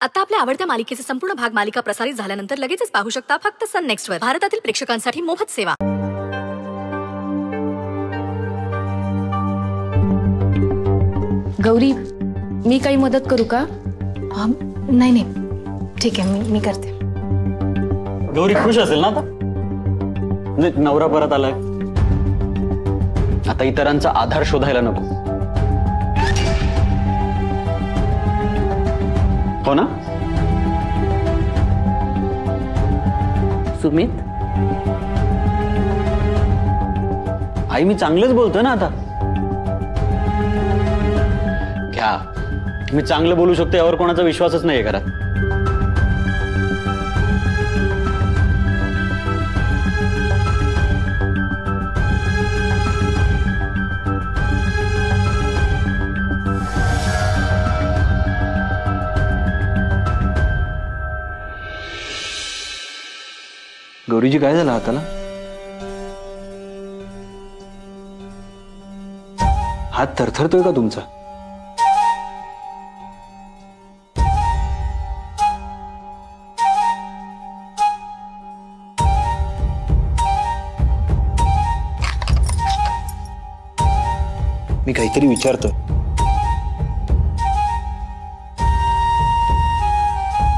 आता आपल्या आवडत्या मालिकेचे संपूर्ण भाग मालिका प्रसारित झाल्यानंतर लगेचच पाहू शकता फक्त सन नेक्स्ट वर. भारतातील प्रेक्षकांसाठी मोफत सेवा. गौरी, मी काही मदत करू का? नाही नाही, ठीक आहे, मी करते. गौरी खुश असेल ना आता? नवरा परत आलाय, आता इतरांचा आधार शोधायला नको. हो ना सुमित? आई मी चांगलंच बोलतोय ना आता. घ्या, मी चांगलं बोलू शकतो यावर कोणाचा विश्वासच नाहीये घरात. गौरीजी काय झालं हाताला? हात थरथरतोय का तुमचा? मी काहीतरी विचारतोय.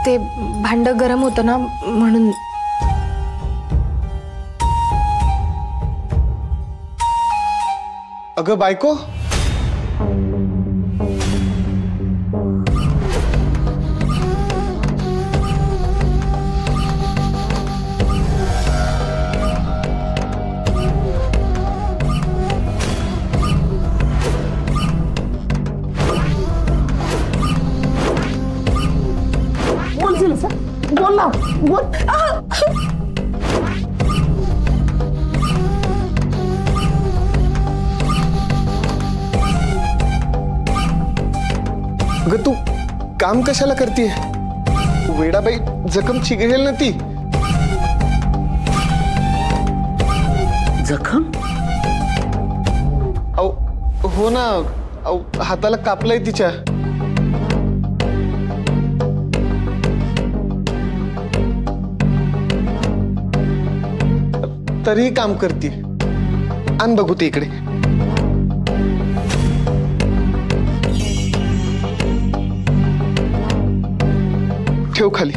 ते भांड गरम होतं ना म्हणून. अगं बायको, बोल ना, बोल. अगं तू काम कशाला करतीये? वेडाबाई जखम चिघळेल ना ती. जखम? हो ना, हाताला कापलंय तिच्या. तरीही काम करते. आण बघू ते इकडे. ठेव खाली.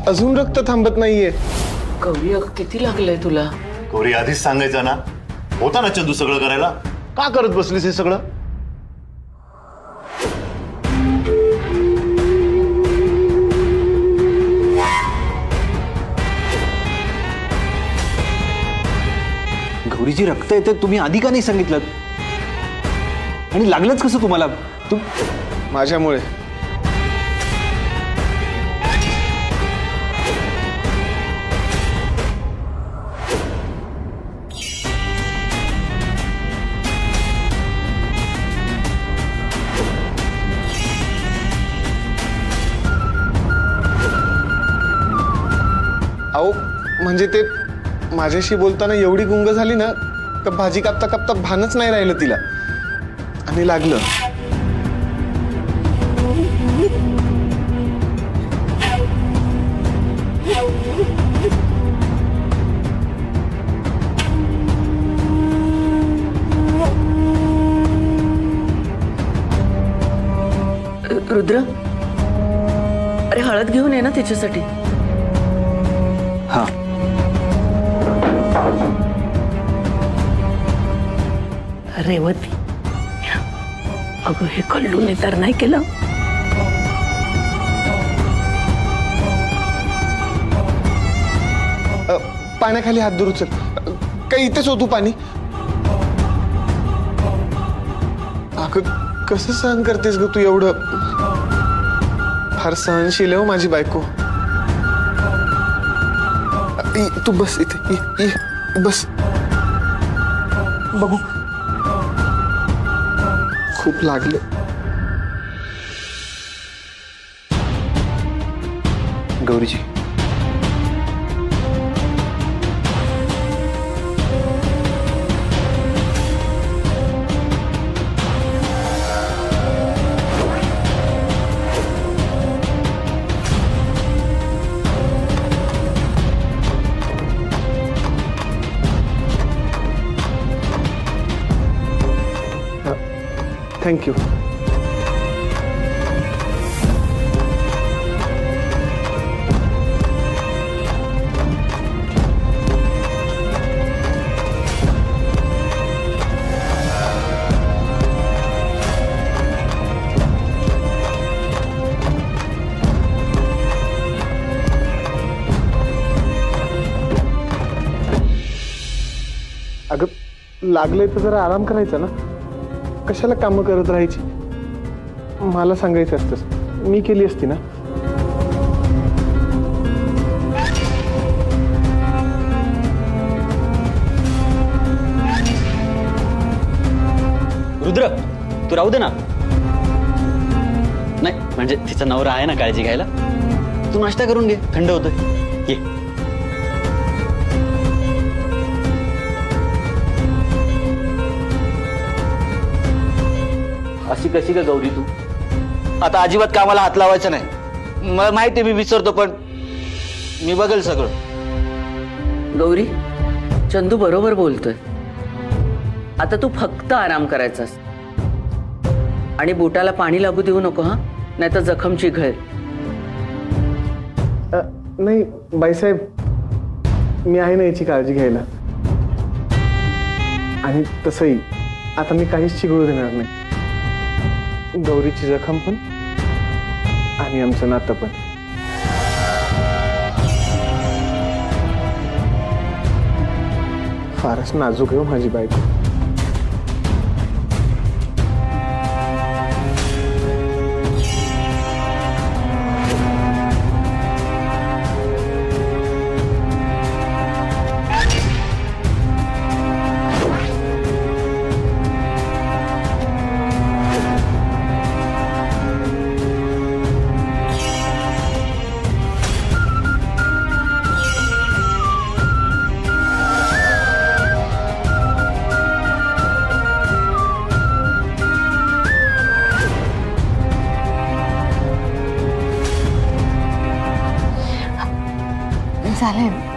अजून रक्त थांबत नाहीये. गौरी, किती लागलंय तुला? गौरी आधीच सांगायचं ना, होता ना चंदू सगळं करायला. का करत बसलीस हे सगळं? गौरीची रक्त येते, तुम्ही आधी का नाही सांगितलं? आणि लागलंच कसं तुम्हाला? माझ्यामुळे. म्हणजे ते माझ्याशी बोलताना एवढी गुंग झाली ना, तर भाजी कापता कापता भानच नाही राहिलं तिला. आणि लागलं. रुद्र, अरे हळद घेऊन ये ना तिच्यासाठी. हा. रेवती, अगं हे कल्लूने तर नाही केलं. पाण्याखाली हात धरू चल. काही इथेच होतो पाणी. अगं कसं सहन करतेस ग तू एवढं? फार सहनशील हो माझी बायको. तू बस इथे, बस. बघू. खूप लागले. गौरीजी, थँक्यू. अगं लागलंय तर जरा आराम करायचा ना. कशाला कामं करत राहायची. मला सांगायचं असतं, मी केली असती ना. रुद्र, तू राहू दे ना. नाही म्हणजे तिचा नवरा आहे ना काळजी घ्यायला. तू नाश्ता करून घे, थंड होतोय. ये. अशी कशी का गौरी तू? आता अजिबात कामाला हात लावायचा नाही. मला माहिती मी विसरतो, पण मी बघेल सगळं. गौरी, चंदू बरोबर बोलतोय. आता तू फक्त आराम करायचास आणि बोटाला पाणी लागू देऊ नको हा, नाहीतर जखम चिघळेल. नाही बाईसाहेब, मी आहे ना याची काळजी घ्यायला. आणि तसंही आता मी काहीच चिघळू देणार नाही. गौरीची जखम पण आणि आमचं नातं पण. फारच नाजूक आहे माझी बायको. झालंय